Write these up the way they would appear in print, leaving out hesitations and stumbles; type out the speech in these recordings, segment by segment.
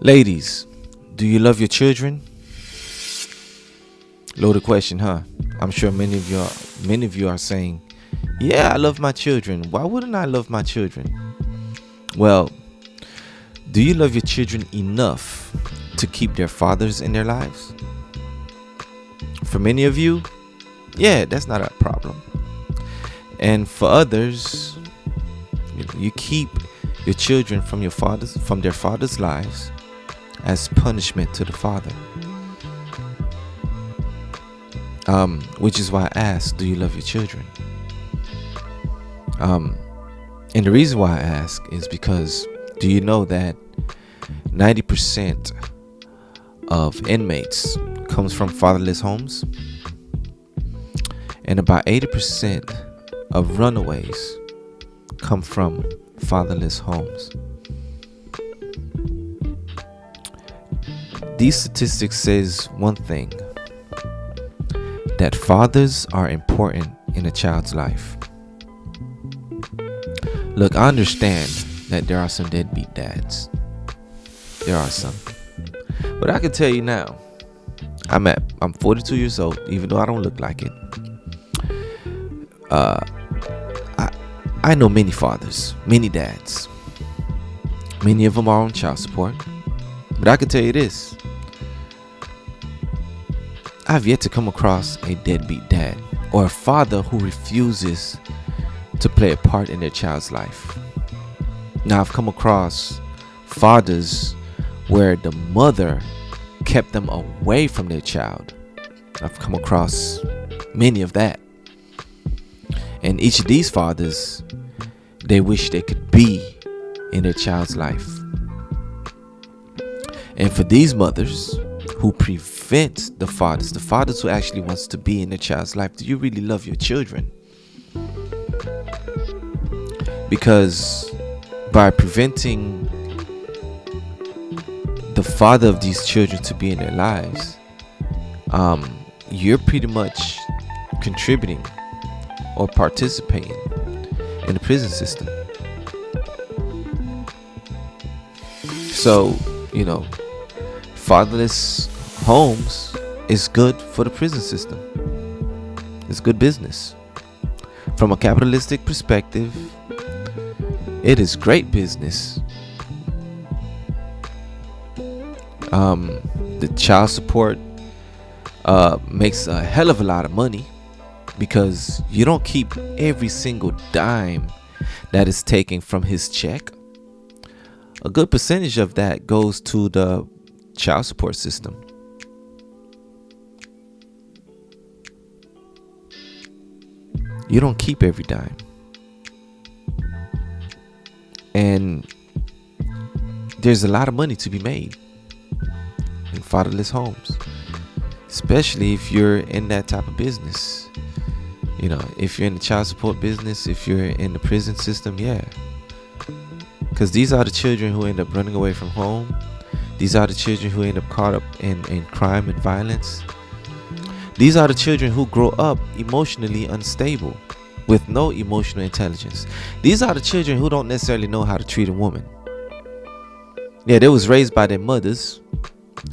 Ladies, do you love your children? Loaded question, huh? I'm sure many of you are saying, "Yeah, I love my children. Why wouldn't I love my children?" Well, do you love your children enough to keep their fathers in their lives? For many of you, yeah, that's not a problem. And for others, you keep your children from their fathers' lives as punishment to the father. Which is why I asked, do you love your children? And the reason why I ask is because, do you know that 90% of inmates comes from fatherless homes? And about 80% of runaways come from fatherless homes. These statistics says one thing, that fathers are important in a child's life. Look, I understand that there are some deadbeat dads. There are some. But I can tell you now, I'm 42 years old, even though I don't look like it. I know many fathers, many dads. Many of them are on child support. But I can tell you this, I've yet to come across a deadbeat dad or a father who refuses to play a part in their child's life. Now, I've come across fathers where the mother kept them away from their child. I've come across many of that. And each of these fathers, they wish they could be in their child's life. And for these mothers who prevent the fathers who actually wants to be in their child's life, do you really love your children? Because by preventing the father of these children to be in their lives, you're pretty much contributing or participating in the prison system. So, fatherless homes is good for the prison system. It's good business. From a capitalistic perspective, it is great business. The child support makes a hell of a lot of money, because you don't keep every single dime that is taken from his check. A good percentage of that goes to the child support system. You don't keep every dime. And there's a lot of money to be made in fatherless homes, especially if you're in that type of business. If you're in the child support business, if you're in the prison system, yeah. Because these are the children who end up running away from home. These are the children who end up caught up in crime and violence. These are the children who grow up emotionally unstable with no emotional intelligence. These are the children who don't necessarily know how to treat a woman. Yeah, they was raised by their mothers.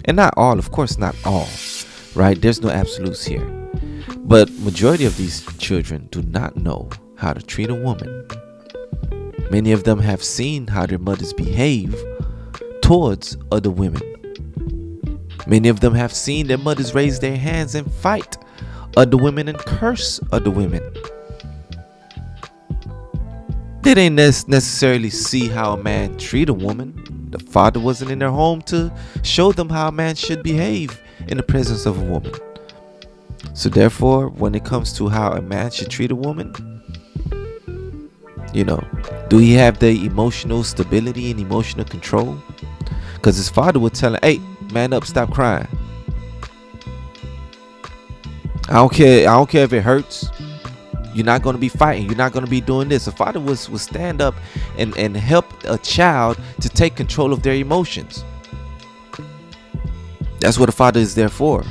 And not all, of course not all, right? There's no absolutes here. But majority of these children do not know how to treat a woman. Many of them have seen how their mothers behave towards other women. Many of them have seen their mothers raise their hands and fight other women and curse other women. They didn't necessarily see how a man treat a woman. The father wasn't in their home to show them how a man should behave in the presence of a woman. So therefore, when it comes to how a man should treat a woman, do he have the emotional stability and emotional control? Because his father would tell him, "Hey, man up, stop crying. I don't care if it hurts. You're not going to be fighting. You're not going to be doing this." A father would stand up and help a child to take control of their emotions. That's what a father is there for.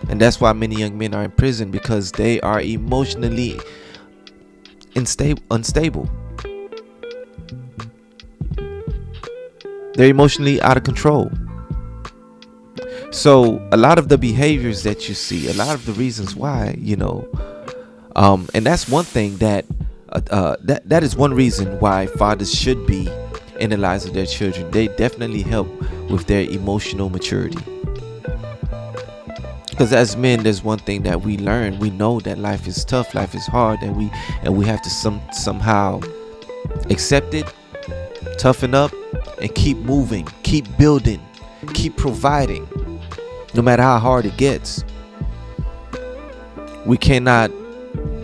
And that's why many young men are in prison, because they are emotionally unstable. They're emotionally out of control. So a lot of the behaviors that you see, a lot of the reasons why, and that's one thing that is one reason why fathers should be in the lives of their children. They definitely help with their emotional maturity. Because as men, there's one thing that we learn. We know that life is tough, life is hard, and we have to somehow accept it, toughen up, and keep moving, keep building, keep providing, no matter how hard it gets. We cannot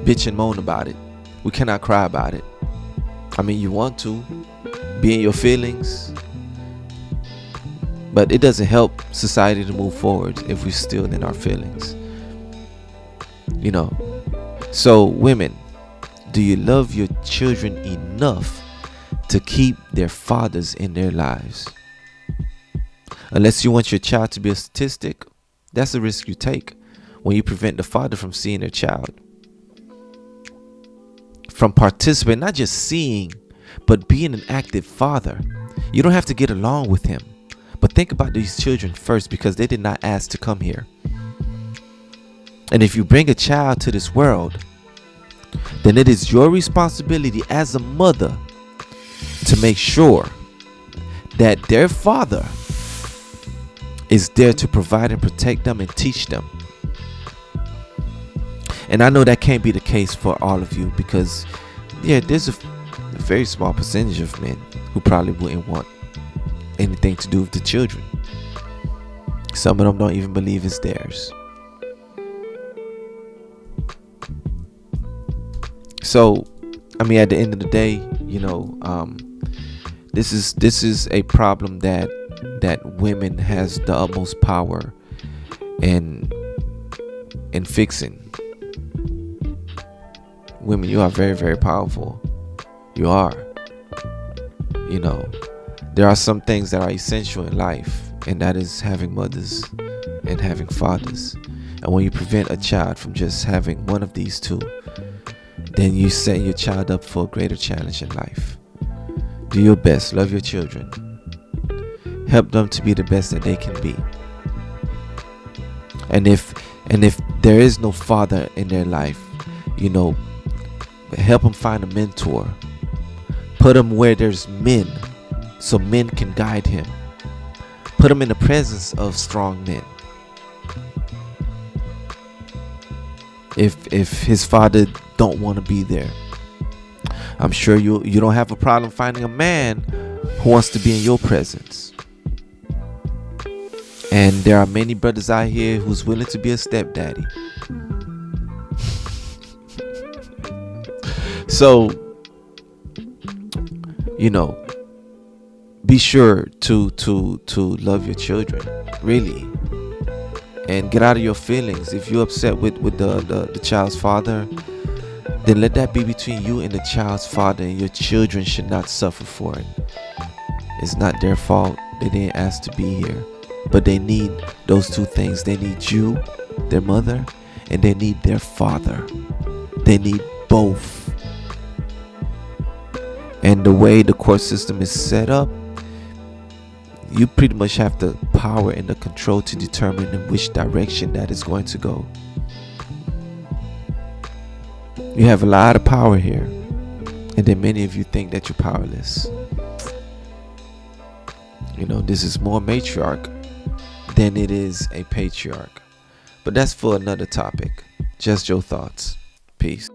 bitch and moan about it. We cannot cry about it. I mean, you want to be in your feelings, but it doesn't help society to move forward if we're still in our feelings. So women, do you love your children enough to keep their fathers in their lives? Unless you want your child to be a statistic, that's a risk you take when you prevent the father from seeing their child, from participating, not just seeing, but being an active father. You don't have to get along with him, but think about these children first, because they did not ask to come here. And if you bring a child to this world, then it is your responsibility as a mother to make sure that their father is there to provide and protect them and teach them. And I know that can't be the case for all of you, because there's a very small percentage of men who probably wouldn't want anything to do with the children. Some of them don't even believe it's theirs. So I mean, at the end of the day, this is a problem that women has the utmost power in fixing. Women, you are very, very powerful. You are. There are some things that are essential in life, and that is having mothers and having fathers. And when you prevent a child from just having one of these two, then you set your child up for a greater challenge in life. Do your best. Love your children. Help them to be the best that they can be. And if there is no father in their life, help them find a mentor. Put them where there's men, so men can guide him. Put him in the presence of strong men. If his father don't want to be there, I'm sure you don't have a problem finding a man who wants to be in your presence. And there are many brothers out here who's willing to be a stepdaddy. So, be sure to love your children, really, and get out of your feelings. If you're upset with the child's father, then let that be between you and the child's father, and your children should not suffer for it. It's not their fault. They didn't ask to be here, but they need those two things. They need you, their mother, and they need their father. They need both. And the way the court system is set up, you pretty much have the power and the control to determine in which direction that is going to go. You have a lot of power here, and then many of you think that you're powerless. This is more matriarch than it is a patriarch. But that's for another topic. Just your thoughts. Peace.